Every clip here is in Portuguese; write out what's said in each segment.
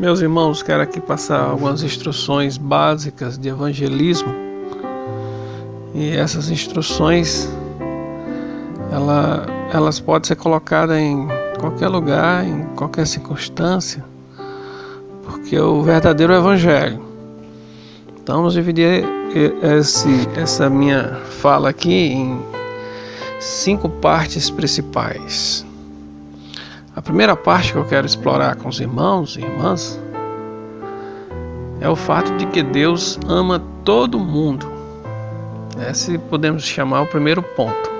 Meus irmãos, quero aqui passar algumas instruções básicas de evangelismo. E essas instruções, elas podem ser colocadas em qualquer lugar, em qualquer circunstância, porque o verdadeiro evangelho. Então vamos dividir essa minha fala aqui em 5 partes principais. A primeira parte que eu quero explorar com os irmãos e irmãs é o fato de que Deus ama todo mundo. Esse podemos chamar o primeiro ponto.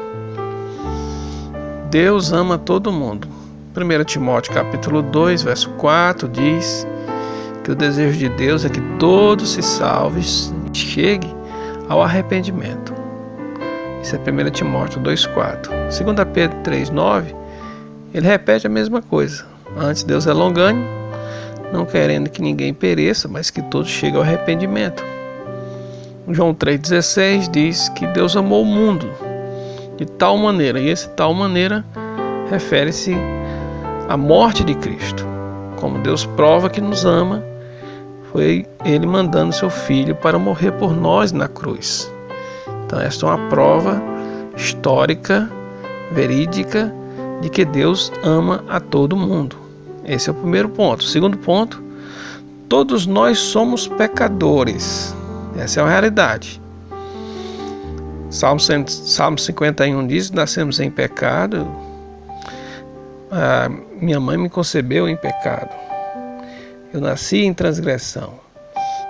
Deus ama todo mundo. 1 Timóteo capítulo 2, verso 4 diz que o desejo de Deus é que todos se salvem e cheguem ao arrependimento. Isso é 1 Timóteo 2,4. 2 Pedro 3,9, ele repete a mesma coisa. Antes, Deus é longânimo, não querendo que ninguém pereça, mas que todos cheguem ao arrependimento. João 3,16 diz que Deus amou o mundo de tal maneira, e esse tal maneira refere-se à morte de Cristo. Como Deus prova que nos ama, foi Ele mandando seu Filho para morrer por nós na cruz. Então esta é uma prova histórica, verídica, de que Deus ama a todo mundo. Esse é o primeiro ponto. O segundo ponto, todos nós somos pecadores. Essa é a realidade. Salmo 51 diz: nascemos em pecado, minha mãe me concebeu em pecado, eu nasci em transgressão.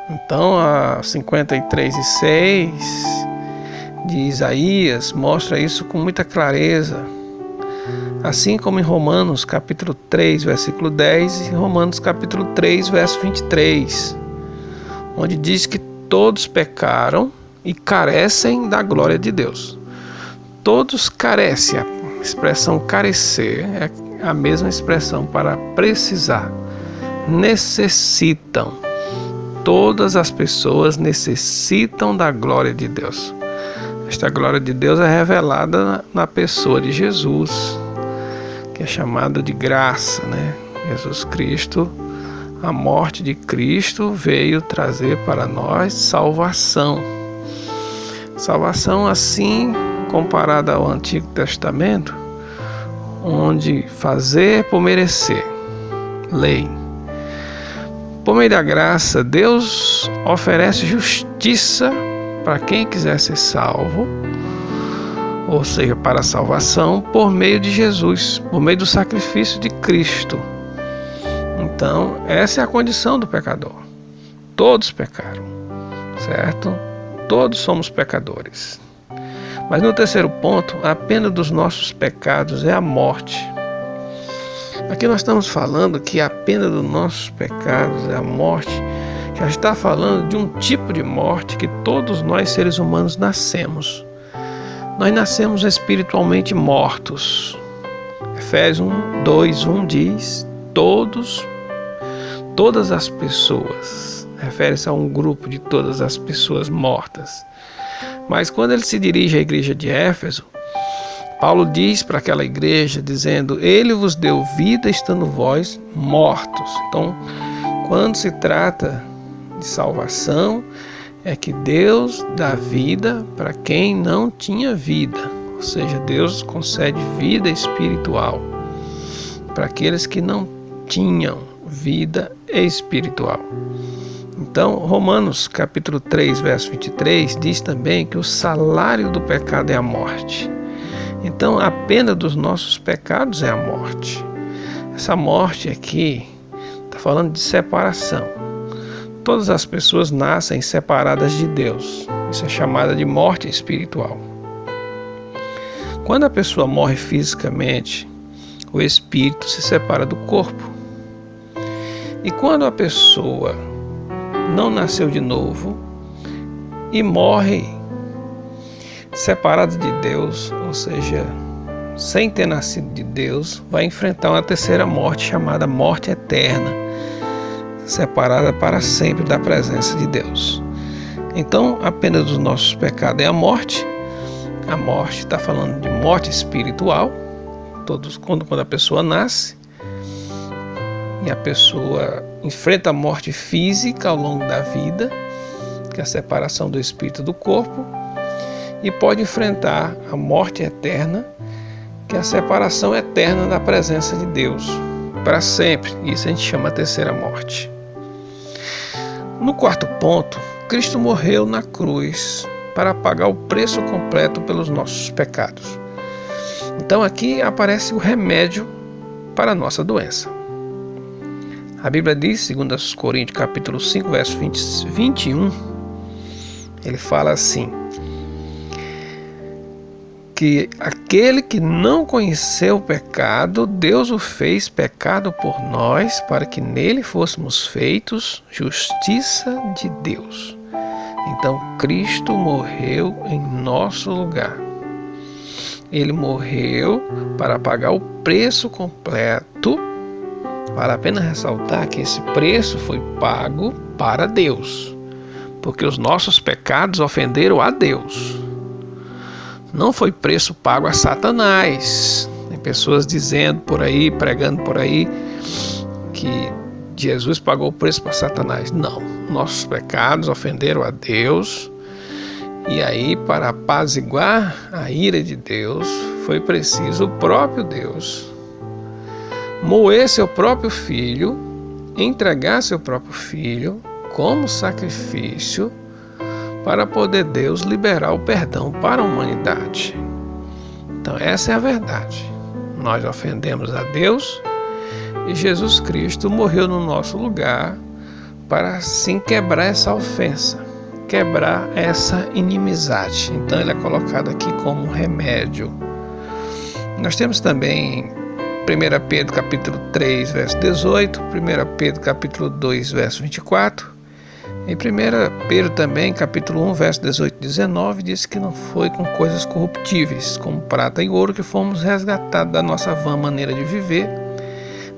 Então a 53:6 de Isaías mostra isso com muita clareza, assim como em Romanos capítulo 3, versículo 10 e Romanos capítulo 3, verso 23, onde diz que todos pecaram e carecem da glória de Deus. Todos carecem. A expressão carecer é a mesma expressão para precisar. Necessitam. Todas as pessoas necessitam da glória de Deus. Esta glória de Deus é revelada na pessoa de Jesus, que é chamada de graça, né? Jesus Cristo, a morte de Cristo veio trazer para nós salvação. Salvação assim comparada ao Antigo Testamento, onde fazer por merecer, lei. Por meio da graça, Deus oferece justiça para quem quiser ser salvo, ou seja, para a salvação, por meio de Jesus, por meio do sacrifício de Cristo. Então, essa é a condição do pecador. Todos pecaram, certo? Todos somos pecadores. Mas no terceiro ponto, a pena dos nossos pecados é a morte. Aqui nós estamos falando que a pena dos nossos pecados é a morte. Já está falando de um tipo de morte que todos nós seres humanos nascemos. Nós nascemos espiritualmente mortos. Efésios 2:1 diz: todas as pessoas. Refere-se a um grupo de todas as pessoas mortas. Mas quando ele se dirige à igreja de Éfeso, Paulo diz para aquela igreja, dizendo: Ele vos deu vida estando vós mortos. Então, quando se trata de salvação, é que Deus dá vida para quem não tinha vida. Ou seja, Deus concede vida espiritual para aqueles que não tinham vida espiritual. Então, Romanos capítulo 3, verso 23 diz também que o salário do pecado é a morte. Então, a pena dos nossos pecados é a morte. Essa morte aqui está falando de separação. Todas as pessoas nascem separadas de Deus. Isso é chamada de morte espiritual. Quando a pessoa morre fisicamente, o espírito se separa do corpo. E quando a pessoa não nasceu de novo e morre separado de Deus, ou seja, sem ter nascido de Deus, vai enfrentar uma terceira morte chamada morte eterna, separada para sempre da presença de Deus. Então, a pena dos nossos pecados é a morte. A morte está falando de morte espiritual, quando a pessoa nasce, e a pessoa enfrenta a morte física ao longo da vida, que é a separação do espírito do corpo, e pode enfrentar a morte eterna, que é a separação eterna da presença de Deus, para sempre. Isso a gente chama a terceira morte. No quarto ponto, Cristo morreu na cruz para pagar o preço completo pelos nossos pecados. Então aqui aparece o remédio para a nossa doença. A Bíblia diz, 2 Coríntios capítulo 5, verso 21, ele fala assim, que aquele que não conheceu o pecado, Deus o fez pecado por nós, para que nele fôssemos feitos justiça de Deus. Então Cristo morreu em nosso lugar. Ele morreu para pagar o preço completo. Vale a pena ressaltar que esse preço foi pago para Deus, porque os nossos pecados ofenderam a Deus. Não foi preço pago a Satanás. Tem pessoas dizendo por aí, pregando por aí, que Jesus pagou o preço para Satanás. Não, nossos pecados ofenderam a Deus. E aí, para apaziguar a ira de Deus, foi preciso o próprio Deus moer seu próprio filho, entregar seu próprio filho como sacrifício, para poder Deus liberar o perdão para a humanidade. Então essa é a verdade. Nós ofendemos a Deus e Jesus Cristo morreu no nosso lugar para assim quebrar essa ofensa, quebrar essa inimizade. Então ele é colocado aqui como um remédio. Nós temos também 1 Pedro capítulo 3, verso 18, 1 Pedro capítulo 2, verso 24. Em 1 Pedro também, capítulo 1, verso 18 e 19, diz que não foi com coisas corruptíveis, como prata e ouro, que fomos resgatados da nossa vã maneira de viver,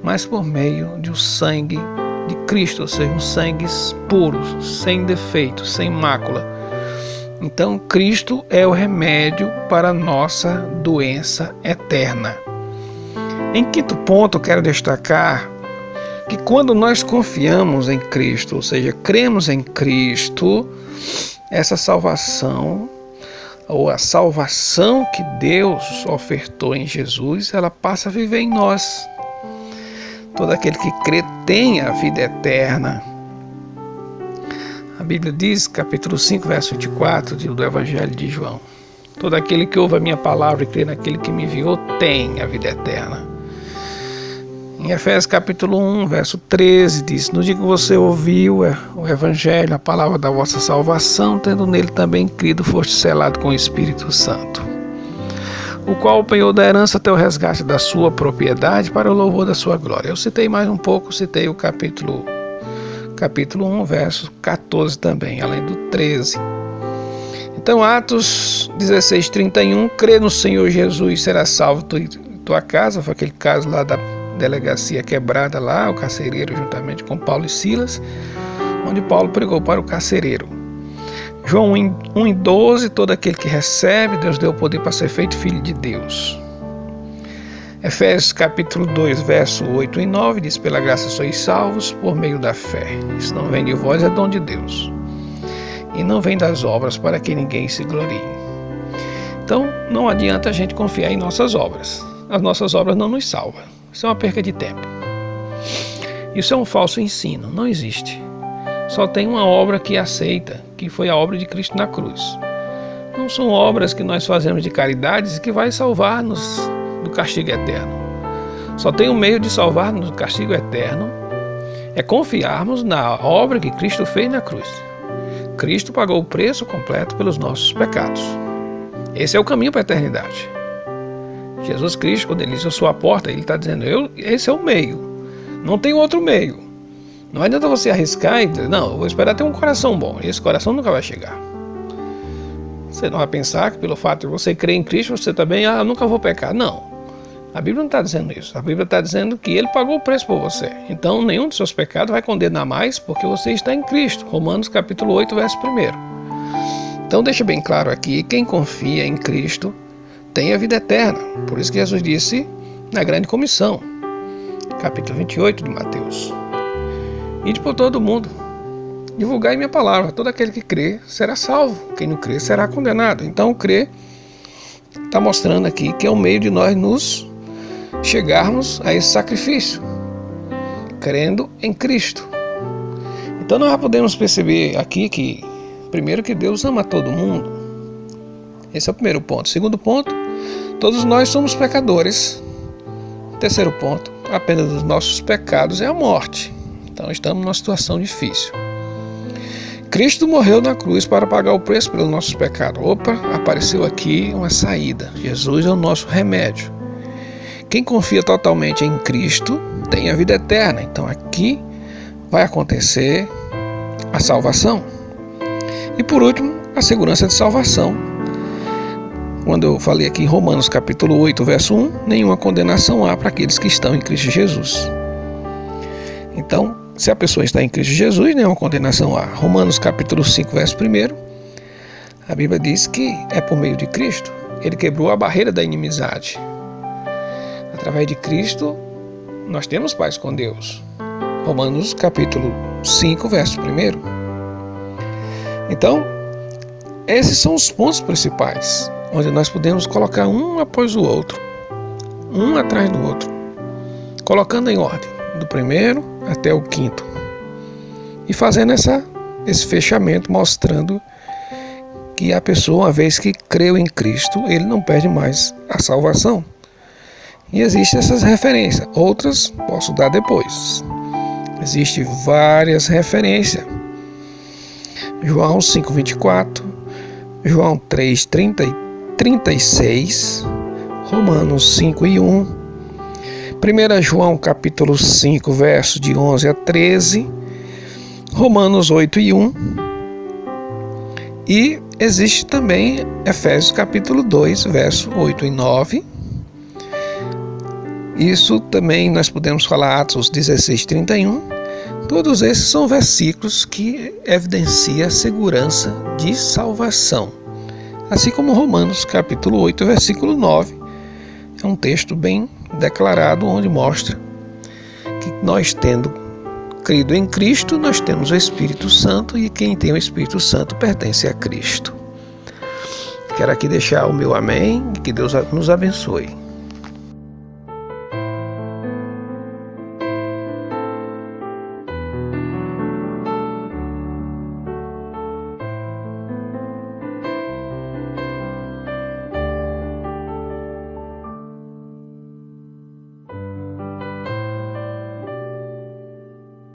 mas por meio do sangue de Cristo, ou seja, um sangue puro, sem defeito, sem mácula. Então, Cristo é o remédio para a nossa doença eterna. Em quinto ponto, quero destacar que quando nós confiamos em Cristo, ou seja, cremos em Cristo, essa salvação, ou a salvação que Deus ofertou em Jesus, ela passa a viver em nós. Todo aquele que crê tem a vida eterna. A Bíblia diz, capítulo 5, verso 24 do Evangelho de João: todo aquele que ouve a minha palavra e crê naquele que me enviou tem a vida eterna. Em Efésios capítulo 1, verso 13, diz: no dia que você ouviu o Evangelho, a palavra da vossa salvação, tendo nele também crido, foste selado com o Espírito Santo, o qual o penhor da herança até o resgate da sua propriedade para o louvor da sua glória. Eu citei mais um pouco, citei o capítulo 1, verso 14 também, além do 13. Então, Atos 16, 31, crê no Senhor Jesus, será salvo tu e tua casa. Foi aquele caso lá da delegacia quebrada lá, o carcereiro juntamente com Paulo e Silas, onde Paulo pregou para o carcereiro. João 1:12, todo aquele que recebe, Deus deu o poder para ser feito filho de Deus. Efésios capítulo 2, verso 8 e 9, diz: pela graça sois salvos por meio da fé. Isso não vem de vós, é dom de Deus. E não vem das obras, para que ninguém se glorie. Então, não adianta a gente confiar em nossas obras. As nossas obras não nos salvam. Isso é uma perca de tempo. Isso é um falso ensino, não existe. Só tem uma obra que aceita, que foi a obra de Cristo na cruz. Não são obras que nós fazemos de caridades que vai salvar-nos do castigo eterno. Só tem um meio de salvar-nos do castigo eterno, é confiarmos na obra que Cristo fez na cruz. Cristo pagou o preço completo pelos nossos pecados. Esse é o caminho para a eternidade. Jesus Cristo, quando ele diz eu sou a porta, ele está dizendo, esse é o meio. Não tem outro meio. Não adianta você arriscar e dizer, não, eu vou esperar ter um coração bom. Esse coração nunca vai chegar. Você não vai pensar que pelo fato de você crer em Cristo, você também, eu nunca vou pecar. Não. A Bíblia não está dizendo isso. A Bíblia está dizendo que ele pagou o preço por você. Então, nenhum dos seus pecados vai condenar mais, porque você está em Cristo. Romanos capítulo 8, verso 1. Então, deixa bem claro aqui, quem confia em Cristo tem a vida eterna. Por isso que Jesus disse na grande comissão, capítulo 28 de Mateus. Ide por todo mundo, divulgai minha palavra. Todo aquele que crê será salvo, quem não crê será condenado. Então o crer está mostrando aqui que é o meio de nós nos chegarmos a esse sacrifício, crendo em Cristo. Então nós já podemos perceber aqui que, primeiro, que Deus ama todo mundo. Esse é o primeiro ponto. Segundo ponto, todos nós somos pecadores. Terceiro ponto, a pena dos nossos pecados é a morte. Então estamos numa situação difícil. Cristo morreu na cruz para pagar o preço pelos nossos pecados. Opa, apareceu aqui uma saída. Jesus é o nosso remédio. Quem confia totalmente em Cristo tem a vida eterna. Então aqui vai acontecer a salvação. E por último, a segurança de salvação. Quando eu falei aqui em Romanos capítulo 8, verso 1, nenhuma condenação há para aqueles que estão em Cristo Jesus. Então, se a pessoa está em Cristo Jesus, nenhuma condenação há. Romanos capítulo 5, verso 1, a Bíblia diz que é por meio de Cristo. Ele quebrou a barreira da inimizade. Através de Cristo, nós temos paz com Deus. Romanos capítulo 5, verso 1. Então, esses são os pontos principais, onde nós podemos colocar um após o outro, um atrás do outro, colocando em ordem, do primeiro até o quinto, e fazendo esse fechamento, mostrando que a pessoa, uma vez que creu em Cristo, ele não perde mais a salvação. E existem essas referências, outras posso dar depois. Existem várias referências. João 5:24, João 3:36, Romanos 5:1, 1 João capítulo 5, verso de 11 a 13, Romanos 8:1, e existe também Efésios capítulo 2, verso 8 e 9. Isso também nós podemos falar Atos 16:31. Todos esses são versículos que evidenciam a segurança de salvação. Assim como Romanos capítulo 8, versículo 9. É um texto bem declarado, onde mostra que nós, tendo crido em Cristo, nós temos o Espírito Santo, e quem tem o Espírito Santo pertence a Cristo. Quero aqui deixar o meu amém e que Deus nos abençoe.